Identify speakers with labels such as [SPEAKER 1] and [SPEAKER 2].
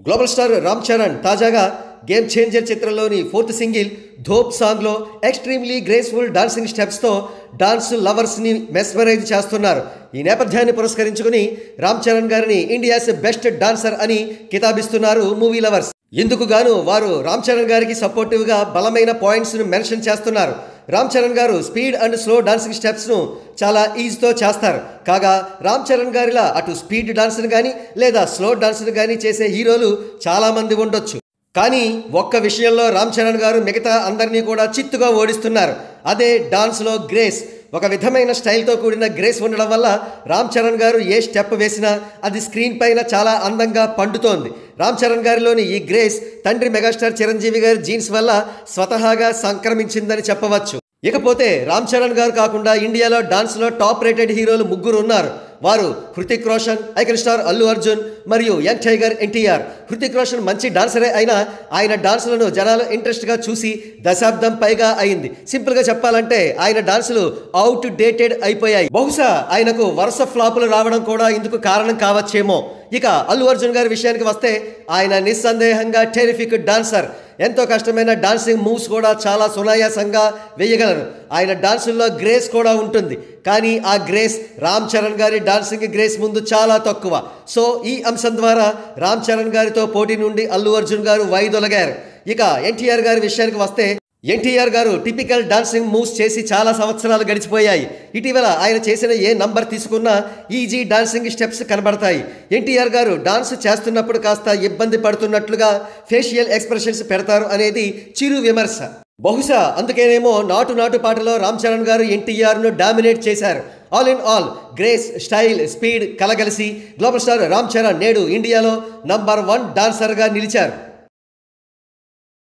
[SPEAKER 1] Global star Ram Charan తాజాగా game changer చిత్రంలోని fourth single Dhop సాంగ్లో ఎక్స్ట్రీమ్లీ గ్రేస్ఫుల్ డాన్సింగ్ స్టెప్స్తో డాన్స్ లవర్స్ని మెస్మరైజ్ చేస్తున్నారు. ఈ నేపథ్యాన్ని పురస్కరించుకుని రామ్ చరణ్ గారిని ఇండియాస్ బెస్ట్ డాన్సర్ అని కితాబిస్తున్నారు మూవీ లవర్స్. ఇందుకు గాను వారు రామ్ చరణ్ గారికి సపోర్టివ్గా బలమైన పాయింట్స్ను మెన్షన్ చేస్తున్నారు. రామ్ చరణ్ గారు స్పీడ్ అండ్ స్లో డాన్సింగ్ స్టెప్స్ను చాలా ఈజీతో చేస్తారు. కాగా రామ్ చరణ్ గారిలా అటు స్పీడ్ డాన్స్ను కానీ లేదా స్లో డాన్స్ను కానీ చేసే హీరోలు చాలామంది ఉండొచ్చు. కానీ ఒక్క విషయంలో రామ్ చరణ్ గారు మిగతా అందరినీ కూడా చిత్తుగా ఓడిస్తున్నారు. అదే డాన్స్లో గ్రేస్. ఒక విధమైన స్టైల్తో కూడిన గ్రేస్ ఉండడం వల్ల రామ్ చరణ్ గారు ఏ స్టెప్ వేసినా అది స్క్రీన్ పైన చాలా అందంగా పండుతోంది. రామ్ చరణ్ గారిలోని ఈ గ్రేస్ తండ్రి మెగాస్టార్ చిరంజీవి గారి జీన్స్ వల్ల స్వతహాగా సంక్రమించిందని చెప్పవచ్చు. ఇకపోతే రామ్ చరణ్ గారు కాకుండా ఇండియాలో డాన్స్లో టాప్ రేటెడ్ హీరోలు ముగ్గురు ఉన్నారు. వారు హృతిక్ రోషన్, ఐకాన్ స్టార్ అల్లు అర్జున్ మరియు యంగ్ టైగర్ ఎన్టీఆర్. హృతిక్ రోషన్ మంచి డాన్సరే అయినా ఆయన డాన్సులను జనాలు ఇంట్రెస్ట్గా చూసి దశాబ్దం పైగా అయింది. సింపుల్గా చెప్పాలంటే ఆయన డాన్సులు అవుట్ డేటెడ్ అయిపోయాయి. బహుశా ఆయనకు వరుస ఫ్లాపులు రావడం కూడా ఇందుకు కారణం కావచ్చేమో. ఇక అల్లు అర్జున్ గారి విషయానికి వస్తే ఆయన నిస్సందేహంగా టెరిఫిక్ డాన్సర్. ఎంతో కష్టమైన డాన్సింగ్ మూవ్స్ కూడా చాలా సునాయాసంగా వేయగలరు. ఆయన డాన్సుల్లో గ్రేస్ కూడా ఉంటుంది. కానీ ఆ గ్రేస్ రామ్ చరణ్ గారి డాన్సింగ్ గ్రేస్ ముందు చాలా తక్కువ. సో ఈ అంశం ద్వారా రామ్ చరణ్ గారితో పోటీ నుండి అల్లు అర్జున్ గారు వైదొలగారు. ఇక ఎన్టీఆర్ గారి విషయానికి వస్తే ఎన్టీఆర్ గారు టిపికల్ డాన్సింగ్ మూవ్స్ చేసి చాలా సంవత్సరాలు గడిచిపోయాయి. ఇటీవల ఆయన చేసిన ఏ నంబర్ తీసుకున్నా ఈజీ డాన్సింగ్ స్టెప్స్ కనబడతాయి. ఎన్టీఆర్ గారు డాన్స్ చేస్తున్నప్పుడు కాస్త ఇబ్బంది పడుతున్నట్లుగా ఫేషియల్ ఎక్స్ప్రెషన్స్ పెడతారు అనేది చిరు విమర్శ. బహుశా అందుకేనేమో నాటు నాటు పాటలో రామ్ చరణ్ గారు ఎన్టీఆర్ను డామినేట్ చేశారు. All in all grace, style, speed కలగలిసి గ్లోబల్ స్టార్ రామ్ చరణ్ నేడు ఇండియాలో నంబర్ 1 డాన్సర్గా నిలిచారు.